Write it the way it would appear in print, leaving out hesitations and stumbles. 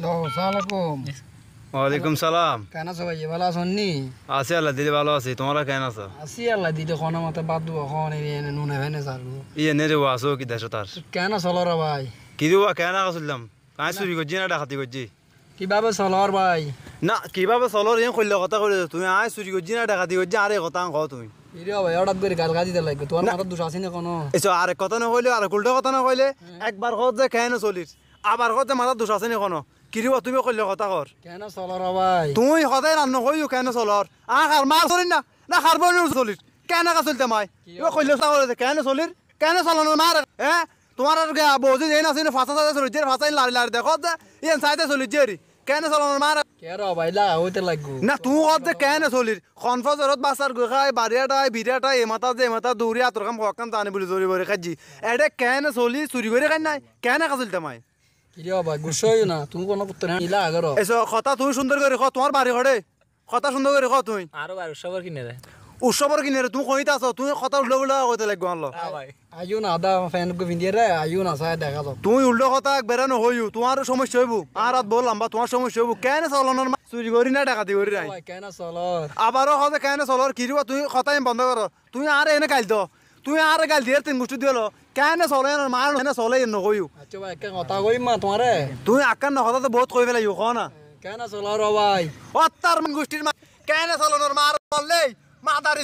আসসালামাইকুম। ওয়ালাইকুম সালাম। কেন আছো ভাই? ভালো আছো নি? আছি আল্লাহ দিদি ভালো আছি, তোমরা কেন আছো? আছি আল্লাহ দিদি কোন মতে বাদ দিব কোন এনে নুনে ভেনে সারবো। এনে রে আসো কি দেশ তার কেন চলর ভাই? কি দেবা কেন আসলাম কাই চুরি করছি না ডাকাতি করছি? কিভাবে চলর ভাই? না কিভাবে চলর এ কইলে কথা কইলে তুমি আই চুরি করছি না ডাকাতি করছি আরে কথা কও তুমি। ইরে ভাই হঠাৎ করে গাল গাজি দিতে লাগবে, তোমার মাথার দোষ আছে না কোনো? এসো আরেক কথা না কইলে আর উল্টা কথা না কইলে একবার কত যে কেন চলিস আবার কত মাথার দোষ আছে না কোনো? কি দিবা তুমি কইলে কথা কর। কেন চলর ভাই? তুই সদায় রান্ন কইও কেন চলর আর মার চলিস না না খারবন চলিস কেন কা চলতে মাই ও কইলে চাওলে কেন চলির কেন চলন মার হ্যাঁ তোমার আর বৌদি যেন আছে না ফাঁসা সাথে চলিস ফাঁসাই লারি লারি দেখো যে ইয়েন সাইতে চলিস যে কেন চলন মার কেন ভাই লা হইতে লাগবো না তুই কত যে কেন চলির কনফজরত বাসার খাই বাড়িয়াটাই বিরাটাই এমাতা যে এমাতা দৌড়িয়া তোর কাম হকান জানি বলে জোরে বরে খাজি এটা কেন চলি চুরি করে খাই নাই কেন কা চলতে মাই কিরে ভাই গুছ হইও না, তুমি কোনো করতে না ইলা আগর। এসো কথা তুমি সুন্দর করে খ তোমার বাড়ি ঘরে কথা সুন্দর করে খ তুই আরো ভাই উৎসবর কিনে রে উৎসবর কিনে রে তুমি কইতা আছো তুমি কথা উল্টো উল্টো কইতে লাগবে আনলো ভাই আইও না আদা ফ্যান কো ভিন্দিয়ে রে আইও না সায় দেখা যাও। তুমি উল্টো কথা বেরানো হইও তোমার সমস্যা হইব আর রাত বললাম বা তোমার সমস্যা হইব কেন চলনের চুরি করি না ডাকাতি করি নাই ভাই কেন চলর? আবারও কথা কেন চলর কি দিবা তুমি কথা বন্ধ করো তুমি আর এনে গাইল তো তুমি আর গাইল দিয়ে তিন গোষ্ঠী দিলো কেন চলে মার এনে চলে নকইও আচ্ছা ভাই একটা কথা কইম মা তোমারে, তুমি আকার না কথা তো বহুত কই ফেলাইও খ না কেন চলর ভাই? অত্যার গোষ্ঠীর কেন চলনের মার বললেই মাদারি